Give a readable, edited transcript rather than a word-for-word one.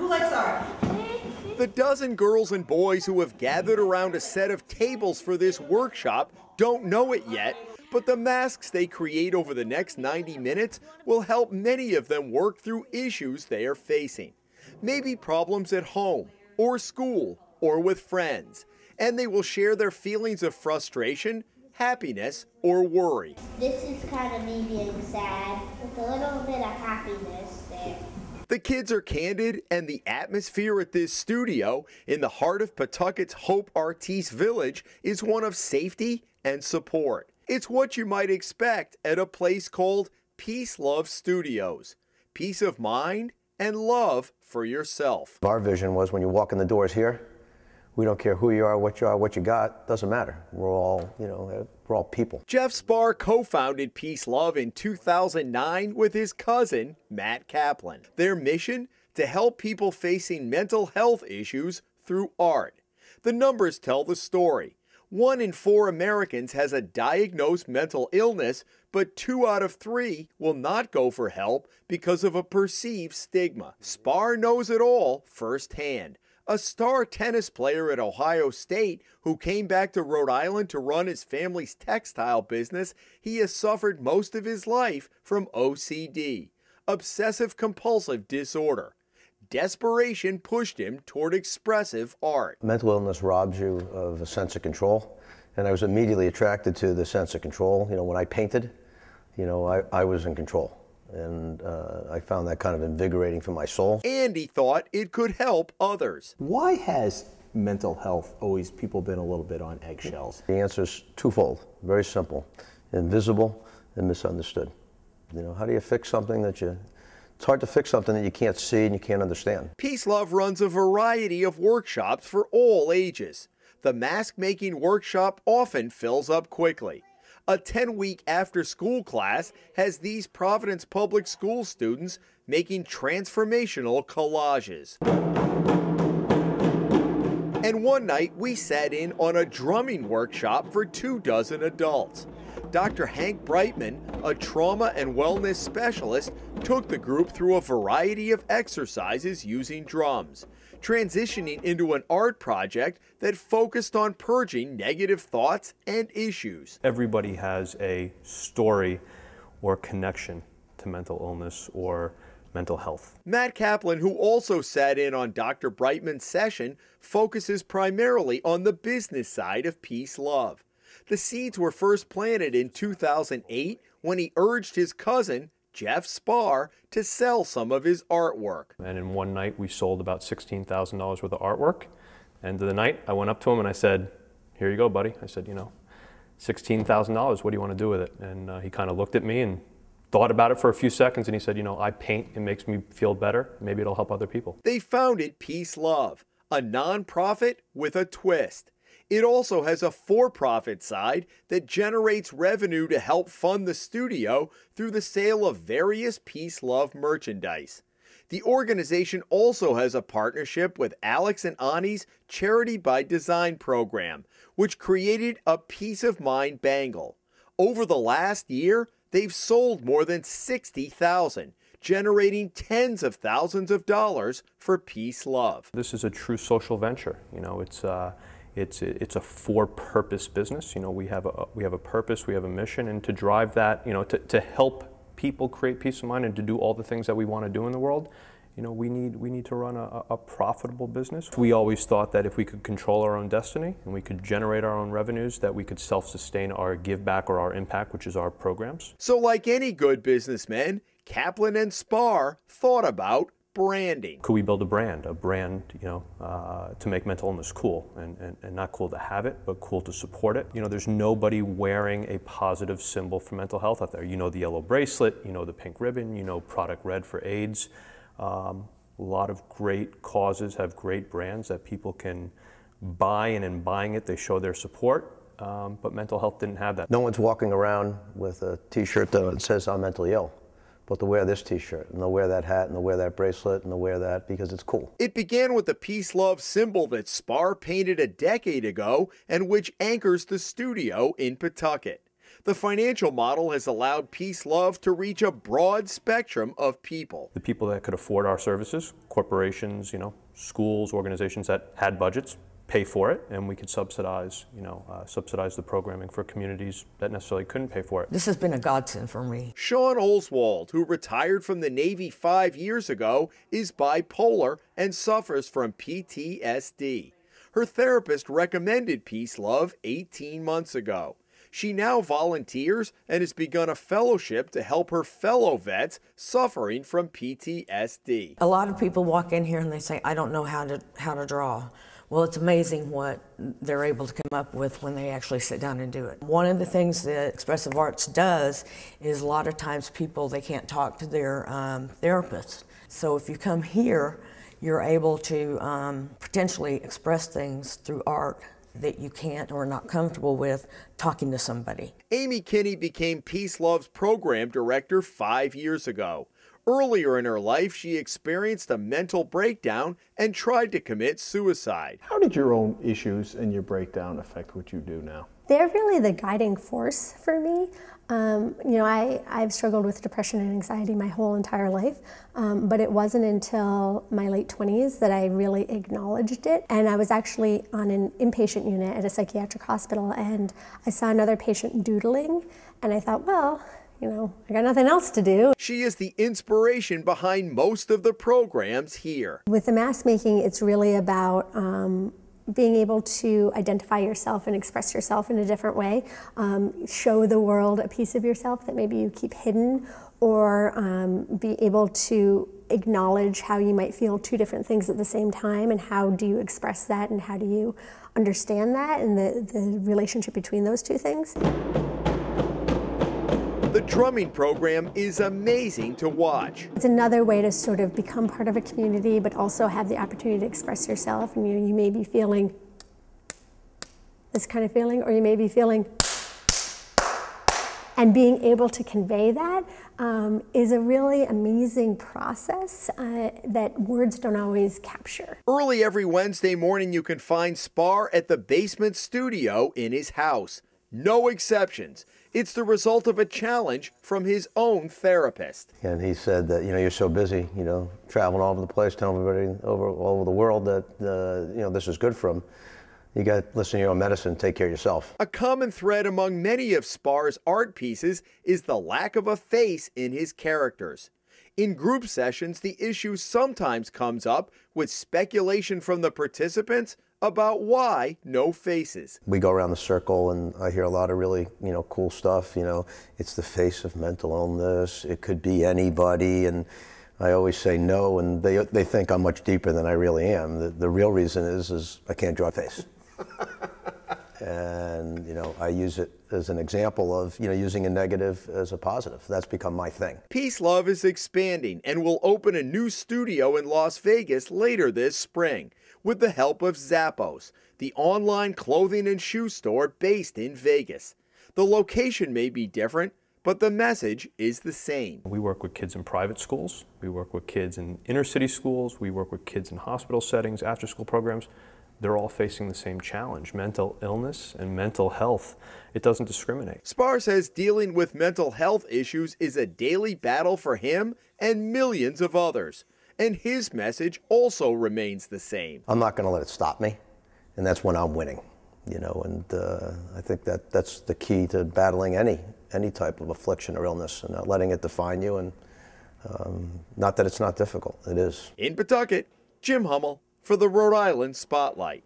Who likes art? The dozen girls and boys who have gathered around a set of tables for this workshop don't know it yet, but the masks they create over the next 90 minutes will help many of them work through issues they are facing. Maybe problems at home, or school, or with friends. And they will share their feelings of frustration, happiness, or worry. This is kind of me being sad with a little bit of happiness there. The kids are candid, and the atmosphere at this studio in the heart of Pawtucket's Hope Artiste Village is one of safety and support. It's what you might expect at a place called PeaceLove Studios. Peace of mind and love for yourself. Our vision was when you walk in the doors here, we don't care who you are, what you got, doesn't matter. We're all, we're all people. Jeff Spar co-founded PeaceLove in 2009 with his cousin, Matt Kaplan. Their mission? To help people facing mental health issues through art. The numbers tell the story. 1 in 4 Americans has a diagnosed mental illness, but 2 out of 3 will not go for help because of a perceived stigma. Spar knows it all firsthand. A star tennis player at Ohio State who came back to Rhode Island to run his family's textile business, he has suffered most of his life from OCD, obsessive-compulsive disorder. Desperation pushed him toward expressive art. Mental illness robs you of a sense of control, and I was immediately attracted to the sense of control. When I painted, I was in control. And I found that kind of invigorating for my soul. And he thought it could help others. Why has mental health always people been a little bit on eggshells? The answer is twofold, very simple. Invisible and misunderstood. How do you fix something that it's hard to fix something that you can't see and you can't understand. PeaceLove runs a variety of workshops for all ages. The mask-making workshop often fills up quickly. A 10-week after-school class has these Providence Public School students making transformational collages. And one night, we sat in on a drumming workshop for 24 adults. Dr. Hank Brightman, a trauma and wellness specialist, took the group through a variety of exercises using drums, transitioning into an art project that focused on purging negative thoughts and issues. Everybody has a story or connection to mental illness or mental health. Matt Kaplan, who also sat in on Dr. Brightman's session, focuses primarily on the business side of PeaceLove. The seeds were first planted in 2008 when he urged his cousin, Jeff Spar, to sell some of his artwork. And in one night we sold about $16,000 worth of artwork. End of the night I went up to him and I said, "Here you go, buddy." I said, $16,000, what do you want to do with it? And he kind of looked at me and thought about it for a few seconds and he said, I paint, it makes me feel better, maybe it'll help other people. They founded PeaceLove, a nonprofit with a twist. It also has a for-profit side that generates revenue to help fund the studio through the sale of various PeaceLove merchandise. The organization also has a partnership with Alex and Ani's Charity by Design program, which created a Peace of Mind bangle. Over the last year, they've sold more than 60,000, generating tens of thousands of dollars for PeaceLove. This is a true social venture. It's a for-purpose business. We have a purpose, we have a mission, and to drive that, to help people create peace of mind and to do all the things that we want to do in the world, we need to run a profitable business. We always thought that if we could control our own destiny and we could generate our own revenues, that we could self-sustain our give back or our impact, which is our programs. So like any good businessmen, Kaplan and Spar thought about branding. Could we build a brand to make mental illness cool, and not cool to have it, but cool to support it? There's nobody wearing a positive symbol for mental health out there. The yellow bracelet, the pink ribbon, Product Red for AIDS. A lot of great causes have great brands that people can buy, and in buying it, they show their support. But mental health didn't have that. No one's walking around with a t-shirt that says "I'm mentally ill." But they'll wear this t-shirt, and they'll wear that hat, and they'll wear that bracelet, and they'll wear that because it's cool. It began with the PeaceLove symbol that Spar painted a decade ago and which anchors the studio in Pawtucket. The financial model has allowed PeaceLove to reach a broad spectrum of people. The people that could afford our services, corporations, schools, organizations that had budgets, pay for it, and we could subsidize the programming for communities that necessarily couldn't pay for it. This has been a godsend for me. Sean Oswald, who retired from the Navy 5 years ago, is bipolar and suffers from PTSD. Her therapist recommended PeaceLove 18 months ago. She now volunteers and has begun a fellowship to help her fellow vets suffering from PTSD. A lot of people walk in here and they say, I don't know how to draw. Well, it's amazing what they're able to come up with when they actually sit down and do it. One of the things that expressive arts does is a lot of times people, they can't talk to their therapist. So if you come here, you're able to potentially express things through art that you can't or are not comfortable with talking to somebody. Amy Kinney became PeaceLove's program director 5 years ago. Earlier in her life, she experienced a mental breakdown and tried to commit suicide. How did your own issues and your breakdown affect what you do now? They're really the guiding force for me. I've struggled with depression and anxiety my whole entire life, but it wasn't until my late 20s that I really acknowledged it. And I was actually on an inpatient unit at a psychiatric hospital, and I saw another patient doodling, and I thought, well, I got nothing else to do. She is the inspiration behind most of the programs here. With the mask making, it's really about being able to identify yourself and express yourself in a different way, show the world a piece of yourself that maybe you keep hidden, or be able to acknowledge how you might feel two different things at the same time, and how do you express that, and how do you understand that, and the relationship between those two things. The drumming program is amazing to watch. It's another way to sort of become part of a community, but also have the opportunity to express yourself. And you may be feeling this kind of feeling, or you may be feeling, and being able to convey that is a really amazing process that words don't always capture. Early every Wednesday morning, you can find Spar at the basement studio in his house. No exceptions. It's the result of a challenge from his own therapist. And he said that, you're so busy, traveling all over the place, telling everybody all over the world that, this is good for him. You got to listen to your own medicine, take care of yourself. A common thread among many of Spar's art pieces is the lack of a face in his characters. In group sessions, the issue sometimes comes up with speculation from the participants about why no faces. We go around the circle and I hear a lot of really, cool stuff. It's the face of mental illness. It could be anybody. And I always say no, and they think I'm much deeper than I really am. The real reason is I can't draw a face. And, I use it as an example of, using a negative as a positive. That's become my thing. PeaceLove is expanding and will open a new studio in Las Vegas later this spring with the help of Zappos, the online clothing and shoe store based in Vegas. The location may be different, but the message is the same. We work with kids in private schools. We work with kids in inner city schools. We work with kids in hospital settings, after school programs. They're all facing the same challenge, mental illness and mental health. It doesn't discriminate. Spar says dealing with mental health issues is a daily battle for him and millions of others. And his message also remains the same. I'm not going to let it stop me, and that's when I'm winning. And I think that's the key to battling any type of affliction or illness, and not letting it define you. And not that it's not difficult, it is. In Pawtucket, Jim Hummel for the Rhode Island Spotlight.